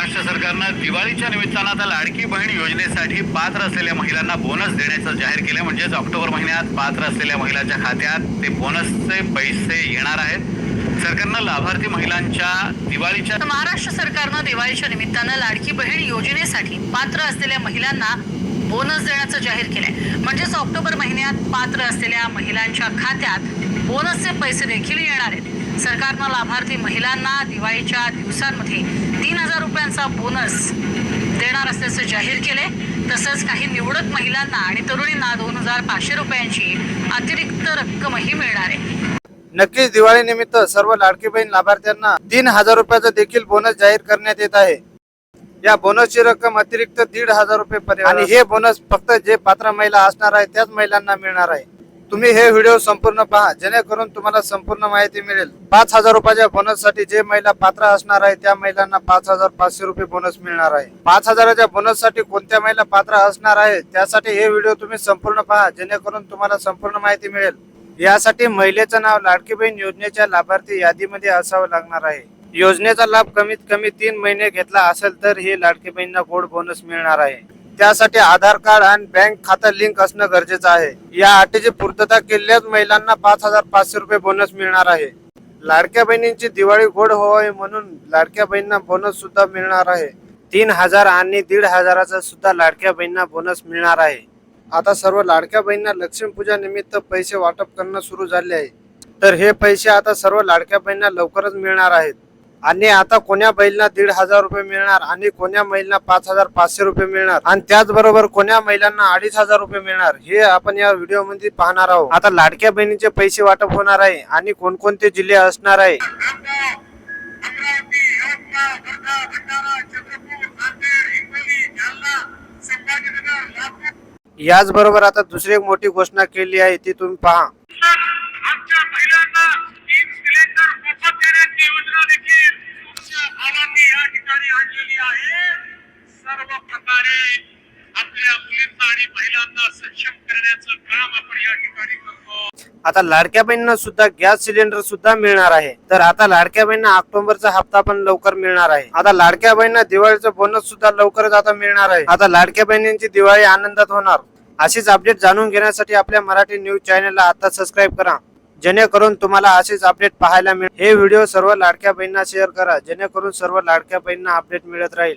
महाराष्ट्र सरकारनं दिवाळीच्या निमित्तानं आता लाडकी बहीण योजनेसाठी पात्र असलेल्या महिलांना बोनस देण्याचं जाहीर केलं। म्हणजेच ऑक्टोबर महिन्यात पात्र असलेल्या महिलांच्या खात्यात ते बोनसचे पैसे येणार आहेत। सरकारनं लाभार्थी महिलांच्या दिवाळीच्या महाराष्ट्र सरकारनं दिवाळीच्या निमित्तानं लाडकी बहीण योजनेसाठी पात्र असलेल्या महिलांना बोनस देण्याचं जाहीर केलंय। म्हणजेच ऑक्टोबर महिन्यात पात्र असलेल्या महिलांच्या खात्यात बोनसचे पैसे देखील येणार आहेत। सरकारनं लाभार्थी महिलांना दिवाळीच्या दिवसांमध्ये 3,000 रुपयांचा बोनस देणार असल्याचं जाहीर केलंय। तसंच काही निवडक महिलांना आणि तरुणींना 2,500 रुपयांची अतिरिक्त रक्कमही मिळणार आहे। नक्कीच दिवाळी निमित्त सर्व लाडकी बहीण लाभार्थ्यांना 3,000 रुपयाचा देखील बोनस जाहीर करण्यात येत आहे। या बोनसची रक्कम अतिरिक्त 1,500 रुपये पर्यंत आणि हे बोनस फक्त जे पात्र महिला असणार आहे त्याच महिलांना मिळणार आहे। तुम्ही हे व्हिडिओ संपूर्ण पहा जेणेकरून तुम्हाला संपूर्ण माहिती मिळेल। 5,000 रुपयाच्या बोनस साठी जे महिला पात्र असणार आहे त्या महिलांना 5,500 रुपये बोनस मिळणार आहे। 5,000च्या बोनस साठी कोणत्या महिला पात्र असणार आहे त्यासाठी हे व्हिडिओ तुम्ही संपूर्ण पहा जेणेकरून तुम्हाला संपूर्ण माहिती मिळेल। यासाठी महिलेचं नाव लाडकी बहीण योजनेच्या लाभार्थी यादीमध्ये असावं लागणार आहे। योजनेचा लाभ कमीत कमी 3 महिने घेतला असेल तर हे लाडकी बहीणला गोड बोनस मिळणार आहे। त्यासाठी आधार कार्ड आणि बँक खाता लिंक असणं गरजेचं आहे। या अटीची पूर्तता केल्यास महिलांना 5,500 रुपये बोनस मिळणार आहे। लाडक्या बहिणींची दिवाळी गोड व्हावी म्हणून लाडक्या बहिणींना बोनस सुद्धा मिळणार आहे। 3,000 आणि 1,500चा सुद्धा लाडक्या बहिणींना बोनस मिळणार आहे। आता सर्व लाडक्या बहिणींना लक्ष्मीपूजा निमित्त पैसे वाटप करणं सुरू झाले आहे। तर हे पैसे आता सर्व लाडक्या बहिणींना लवकरच मिळणार आहेत। आणि आता कोण्या महिलांना 1,500 रुपये मिळणार आणि कोण्या महिलांना 5,500 रुपये मिळणार आणि त्याचबरोबर कोण्या महिलांना 2,500 रुपये मिळणार हे आपण या व्हिडिओ मध्ये पाहणार आहोत। आता लाडक्या बहिणीचे पैसे वाटप होणार आहे आणि कोणकोणते जिल्हे असणार आहे याचबरोबर आता दुसरी एक मोठी घोषणा केली आहे ती तुम्ही पहा। आमच्या महिलांना 3 सिलेंडर मोफत देण्याची योजना देखील तुमच्या गावात या ठिकाणी आणलेली आहे। सर्व प्रकारे आपल्या मुलींना आणि महिलांना सक्षम करण्याचं काम आपण या ठिकाणी करतो। आता लाडक्या बहिणींना सुद्धा गॅस सिलेंडर सुद्धा मिळणार आहे। तर आता लाडक्या बहिणींना ऑक्टोबरचा हप्ता पण लवकर मिळणार आहे। आता लाडक्या बहिणींना दिवाळीचा बोनस सुद्धा लवकरच आता मिळणार आहे। आता लाडक्या बहिणींची दिवाळी आनंदात होणार। अशीच अपडेट जाणून घेण्यासाठी आपल्या मराठी न्यूज चॅनलला आता सबस्क्राईब करा जेणेकरून तुम्हाला असेच अपडेट पाहायला मिळेल। हे व्हिडिओ सर्व लाडक्या बहिणींना शेअर करा जेणेकरून सर्व लाडक्या बहिणींना अपडेट मिळत राहील।